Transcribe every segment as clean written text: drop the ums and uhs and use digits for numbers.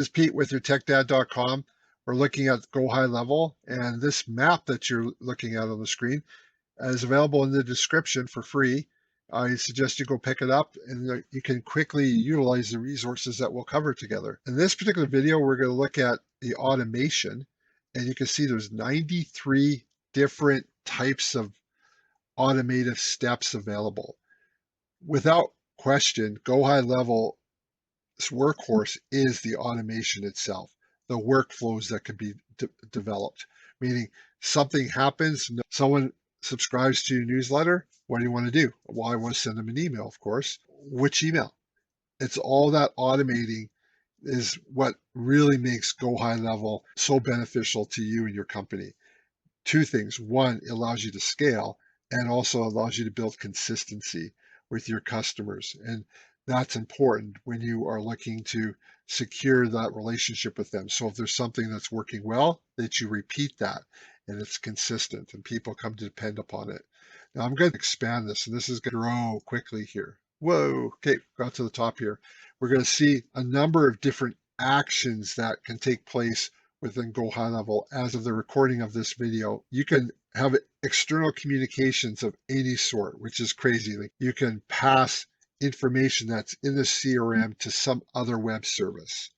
This is Pete with your TechDad.com. We're looking at Go High Level, and this map that you're looking at on the screen is available in the description for free. I suggest you go pick it up, and you can quickly utilize the resources that we'll cover together. In this particular video, we're going to look at the automation, and you can see there's 93 different types of automated steps available. Without question, Go High Level workhorse is the automation itself, the workflows that can be developed, meaning something happens, someone subscribes to your newsletter. What do you want to do? Well, I want to send them an email, of course. Which email? It's all that automating is what really makes Go High Level so beneficial to you and your company. Two things. One, it allows you to scale, and also allows you to build consistency with your customers. And that's important when you are looking to secure that relationship with them. So if there's something that's working well, that you repeat that and it's consistent and people come to depend upon it. Now I'm going to expand this, and this is going to grow quickly here. Whoa, okay, got to the top here. We're going to see a number of different actions that can take place within Go High Level. As of the recording of this video, you can have external communications of any sort, which is crazy. Like you can pass information that's in the CRM to some other web service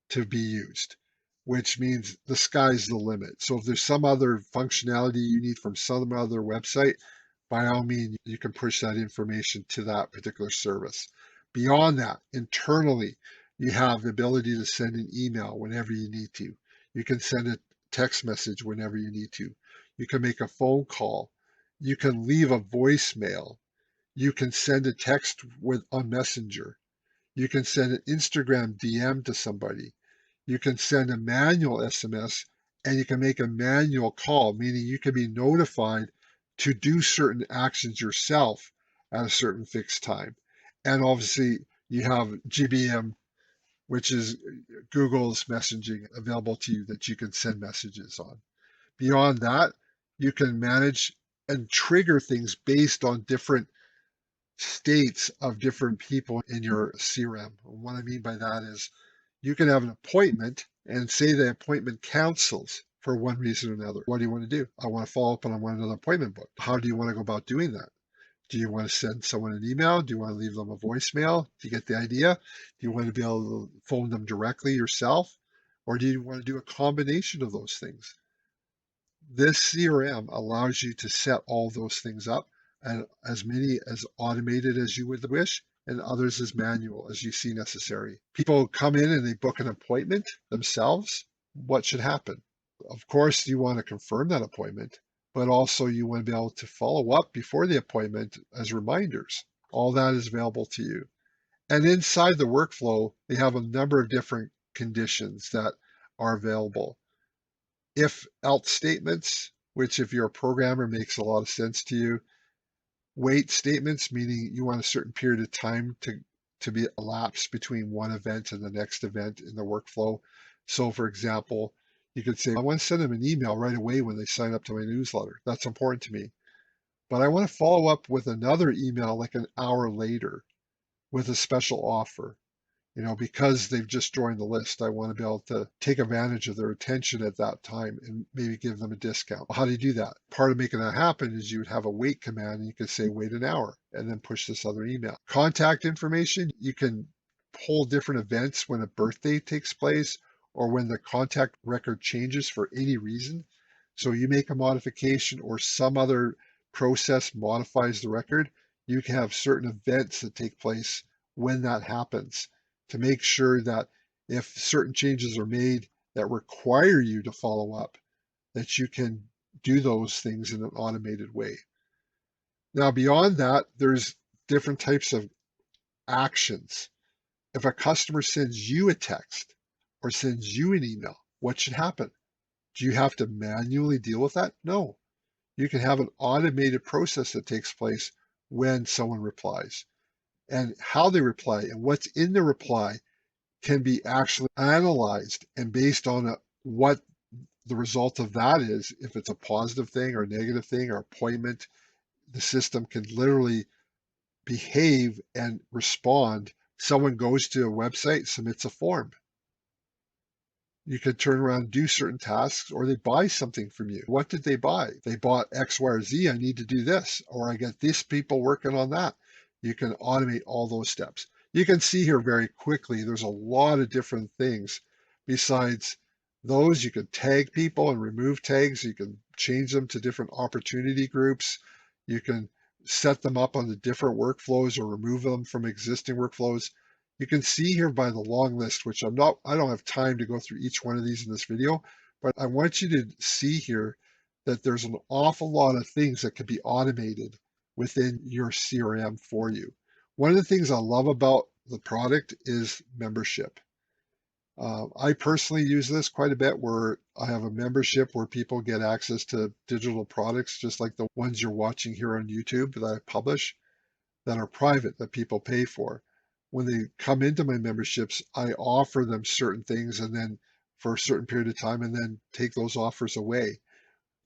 to be used, which means the sky's the limit. So if there's some other functionality you need from some other website, by all means, you can push that information to that particular service. Beyond that, internally, you have the ability to send an email whenever you need to. You can send a text message whenever you need to. You can make a phone call. You can leave a voicemail. You can send a text on Messenger. You can send an Instagram DM to somebody. You can send a manual SMS, and you can make a manual call, meaning you can be notified to do certain actions yourself at a certain fixed time. And obviously, you have GBM, which is Google's messaging available to you that you can send messages on. Beyond that, you can manage and trigger things based on different states of different people in your CRM. What I mean by that is you can have an appointment and say the appointment cancels for one reason or another. What do you want to do? I want to follow up and I want another appointment book. How do you want to go about doing that? Do you want to send someone an email? Do you want to leave them a voicemail? Do you get the idea? Do you want to be able to phone them directly yourself? Or do you want to do a combination of those things? This CRM allows you to set all those things up, and as many as automated as you would wish, and others as manual as you see necessary. People come in and they book an appointment themselves. What should happen? Of course, you want to confirm that appointment, but also you want to be able to follow up before the appointment as reminders. All that is available to you. And inside the workflow, they have a number of different conditions that are available. If else statements, which if you're a programmer makes a lot of sense to you. Wait statements, meaning you want a certain period of time to be elapsed between one event and the next event in the workflow. So for example, you could say, I want to send them an email right away when they sign up to my newsletter. That's important to me. But I want to follow up with another email like an hour later with a special offer. Because they've just joined the list, I want to be able to take advantage of their attention at that time and maybe give them a discount. How do you do that? Part of making that happen is you would have a wait command, and you could say, wait an hour, and then push this other email. Contact information, you can pull different events when a birthday takes place or when the contact record changes for any reason. So you make a modification or some other process modifies the record, you can have certain events that take place when that happens, to make sure that if certain changes are made that require you to follow up, that you can do those things in an automated way. Now, beyond that, there's different types of actions. If a customer sends you a text or sends you an email, what should happen? Do you have to manually deal with that? No. You can have an automated process that takes place when someone replies. And how they reply and what's in the reply can be actually analyzed, and based on what the result of that is, if it's a positive thing or a negative thing or appointment, the system can literally behave and respond. Someone goes to a website, submits a form. You could turn around and do certain tasks, or they buy something from you. What did they buy? They bought X, Y, or Z. I need to do this, or I get these people working on that. You can automate all those steps. You can see here very quickly, there's a lot of different things besides those. You can tag people and remove tags. You can change them to different opportunity groups. You can set them up on the different workflows or remove them from existing workflows. You can see here by the long list, which I don't have time to go through each one of these in this video, but I want you to see here that there's an awful lot of things that could be automated within your CRM for you. One of the things I love about the product is membership. I personally use this quite a bit, where I have a membership where people get access to digital products, just like the ones you're watching here on YouTube that I publish, that are private, that people pay for. When they come into my memberships, I offer them certain things, and then for a certain period of time, and then take those offers away.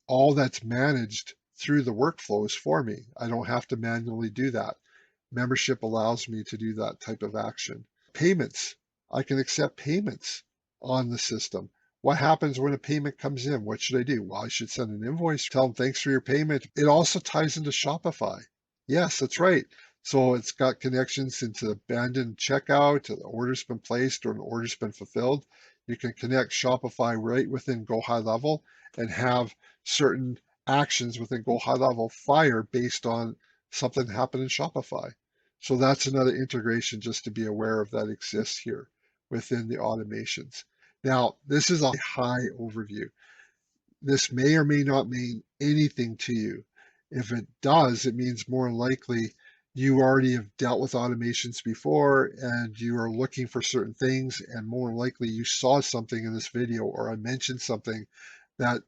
All that's managed through the workflows for me. I don't have to manually do that. Membership allows me to do that type of action. Payments. I can accept payments on the system. What happens when a payment comes in? What should I do? Well, I should send an invoice, tell them thanks for your payment. It also ties into Shopify. Yes, that's right. So it's got connections into abandoned checkout, the order's been placed or an order's been fulfilled. You can connect Shopify right within Go High Level and have certain actions within Go High Level fire based on something that happened in Shopify. So that's another integration just to be aware of that exists here within the automations. Now, this is a high overview. This may or may not mean anything to you. If it does, it means more likely you already have dealt with automations before and you are looking for certain things, and more likely you saw something in this video or I mentioned something that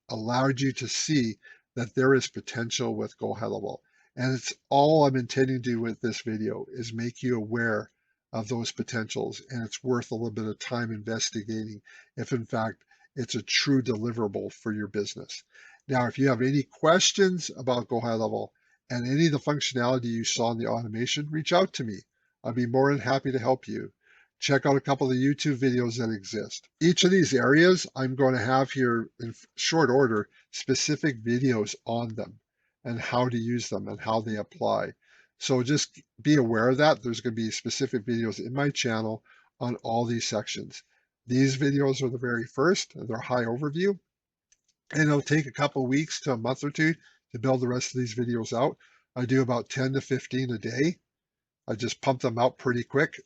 allowed you to see that there is potential with Go High Level. And it's all I'm intending to do with this video is make you aware of those potentials, and it's worth a little bit of time investigating if in fact it's a true deliverable for your business. Now, if you have any questions about Go High Level and any of the functionality you saw in the automation, reach out to me. I'd be more than happy to help you. Check out a couple of the YouTube videos that exist. Each of these areas, I'm going to have here in short order, specific videos on them and how to use them and how they apply. So just be aware of that. There's going to be specific videos in my channel on all these sections. These videos are the very first, they're high overview, and it'll take a couple of weeks to a month or two to build the rest of these videos out. I do about 10 to 15 a day. I just pump them out pretty quick.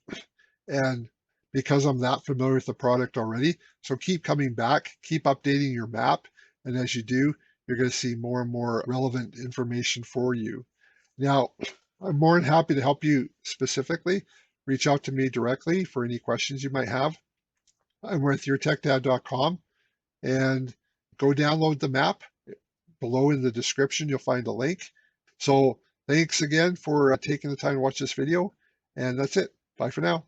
And because I'm that familiar with the product already, so keep coming back, keep updating your map. And as you do, you're going to see more and more relevant information for you. Now, I'm more than happy to help you specifically. Reach out to me directly for any questions you might have. I'm with yourtechdad.com, and go download the map. Below in the description, you'll find a link. So thanks again for taking the time to watch this video. And that's it. Bye for now.